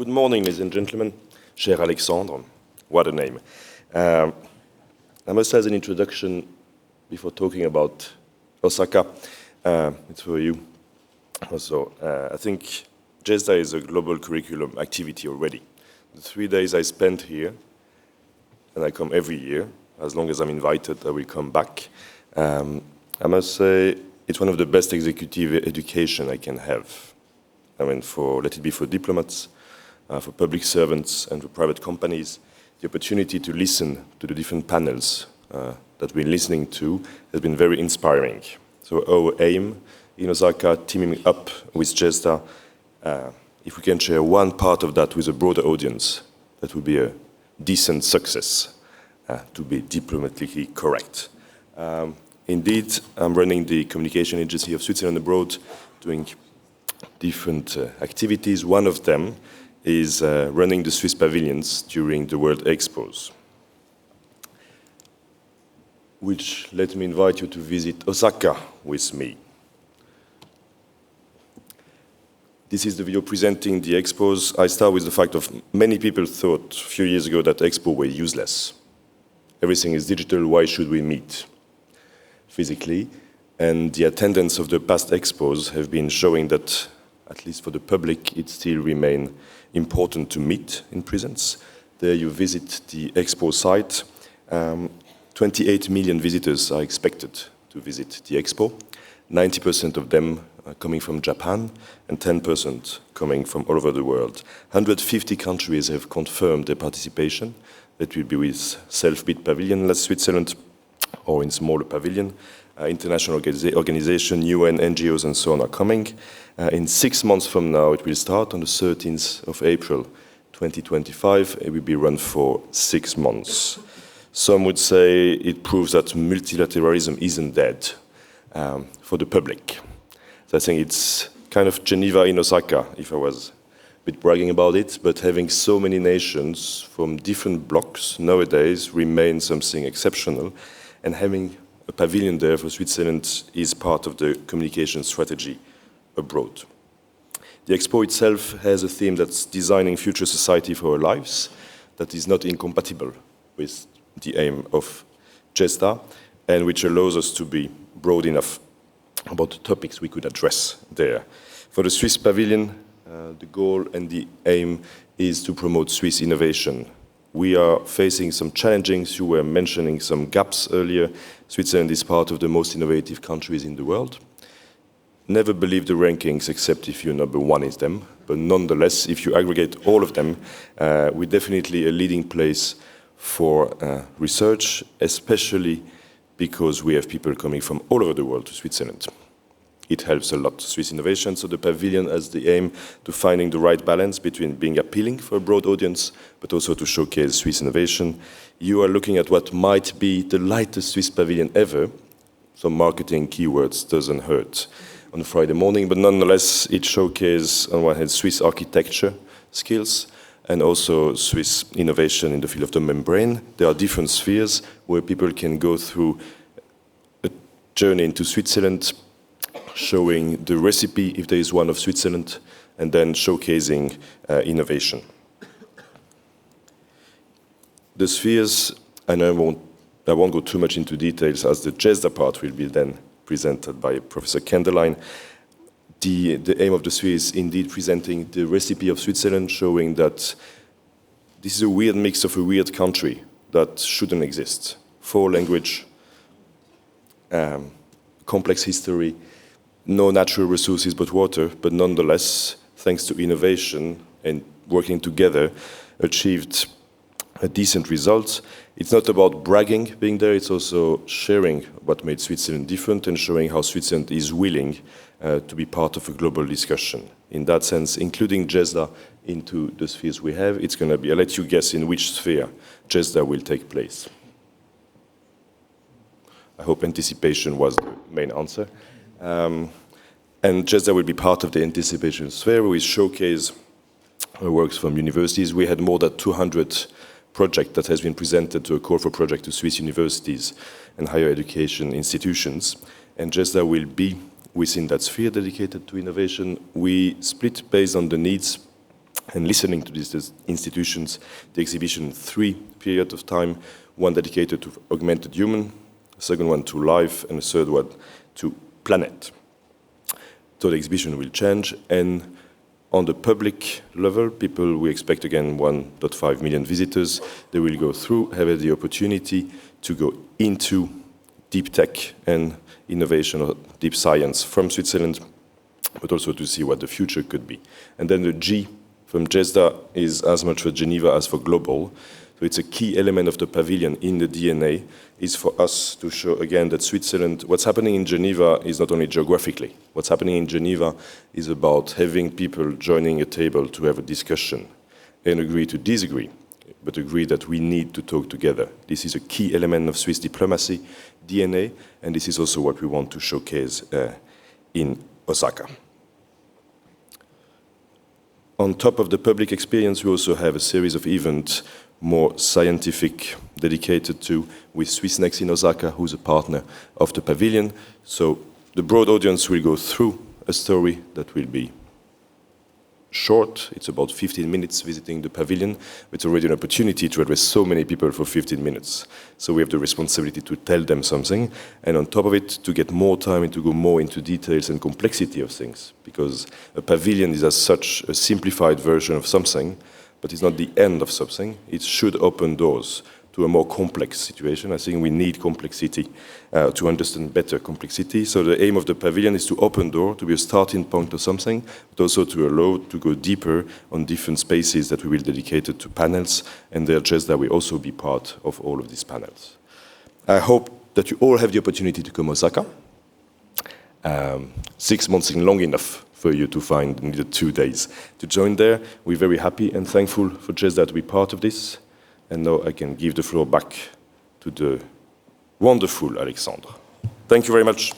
Good morning, ladies and gentlemen. Cher Alexandre, what a name. I must say as an introduction, before talking about Osaka, it's for you. Also, I think GESDA is a global curriculum activity already. The 3 days I spent here, and I come every year, as long as I'm invited, I will come back. I must say it's one of the best executive education I can have. I mean, let it be for diplomats, for public servants and for private companies, the opportunity to listen to the different panels that we're listening to has been very inspiring. So our aim in Osaka, teaming up with GESDA, if we can share one part of that with a broader audience, that would be a decent success, to be diplomatically correct. Indeed, I'm running the communication agency of Switzerland abroad, doing different activities. One of them is running the Swiss pavilions during the World Expos, which let me invite you to visit Osaka with me. This is the video presenting the expos. I start with the fact of many people thought a few years ago that expos were useless. Everything is digital, why should we meet physically? And the attendance of the past expos have been showing that, at least for the public, it still remains important to meet in presence. There you visit the expo site. 28 million visitors are expected to visit the expo. 90% of them are coming from Japan and 10% coming from all over the world. 150 countries have confirmed their participation. That will be with self-built pavilion like Switzerland or in smaller pavilion. International organization, UN, NGOs, and so on are coming. In 6 months from now, it will start on the 13th of April, 2025. It will be run for 6 months. Some would say it proves that multilateralism isn't dead for the public. So I think it's kind of Geneva in Osaka, if I was a bit bragging about it, but having so many nations from different blocks nowadays remains something exceptional, and having a pavilion there for Switzerland is part of the communication strategy abroad. The expo itself has a theme that's designing future society for our lives that is not incompatible with the aim of GESDA, and which allows us to be broad enough about the topics we could address there. For the Swiss pavilion, the goal and the aim is to promote Swiss innovation. We are facing some challenges. You were mentioning some gaps earlier. Switzerland is part of the most innovative countries in the world. Never believe the rankings except if you're number one in them. But nonetheless, if you aggregate all of them, we're definitely a leading place for research, especially because we have people coming from all over the world to Switzerland. It helps a lot, Swiss innovation. So the pavilion has the aim to finding the right balance between being appealing for a broad audience, but also to showcase Swiss innovation. You are looking at what might be the lightest Swiss pavilion ever. Some marketing keywords doesn't hurt on a Friday morning, but nonetheless, it showcases, on one hand, Swiss architecture skills and also Swiss innovation in the field of the membrane. There are different spheres where people can go through a journey into Switzerland, showing the recipe, if there is one, of Switzerland, and then showcasing innovation. The spheres, and I won't go too much into details as the GESDA part will be then presented by Professor Kenderlein. The aim of the sphere is indeed presenting the recipe of Switzerland, showing that this is a weird mix of a weird country that shouldn't exist. 4 language, complex history, no natural resources but water, but nonetheless, thanks to innovation and working together, achieved a decent result. It's not about bragging being there, it's also sharing what made Switzerland different and showing how Switzerland is willing to be part of a global discussion. In that sense, including GESDA into the spheres we have, it's going to be, I'll let you guess in which sphere GESDA will take place. I hope anticipation was the main answer. And GESDA will be part of the anticipation sphere. We showcase works from universities. We had more than 200 projects that has been presented to a call for project to Swiss universities and higher education institutions. And GESDA will be within that sphere dedicated to innovation. We split based on the needs and listening to these institutions, the exhibition 3 period of time, one dedicated to augmented human, a second one to life, and a third one to planet. So the exhibition will change, and on the public level, people, we expect again 1.5 million visitors. They will go through, have the opportunity to go into deep tech and innovation or deep science from Switzerland, but also to see what the future could be. And then the G from GESDA is as much for Geneva as for global. So it's a key element of the pavilion in the DNA, is for us to show again that Switzerland, what's happening in Geneva is not only geographically. What's happening in Geneva is about having people joining a table to have a discussion and agree to disagree, but agree that we need to talk together. This is a key element of Swiss diplomacy, DNA, and this is also what we want to showcase in Osaka. On top of the public experience, we also have a series of events, more scientific, dedicated to, with Swiss Next in Osaka, who's a partner of the pavilion. So the broad audience will go through a story that will be short. It's about 15 minutes visiting the pavilion. It's already an opportunity to address so many people for 15 minutes. So we have the responsibility to tell them something, and on top of it, to get more time and to go more into details and complexity of things, because a pavilion is as such a simplified version of something, but it's not the end of something. It should open doors to a more complex situation. I think we need complexity to understand better complexity. So the aim of the pavilion is to open door, to be a starting point of something, but also to allow to go deeper on different spaces that we will dedicate to panels, and their GESDA will also be part of all of these panels. I hope that you all have the opportunity to come to Osaka. 6 months is long enough for you to find needed 2 days to join there. We're very happy and thankful for GESDA to be part of this. And now I can give the floor back to the wonderful Alexandre. Thank you very much.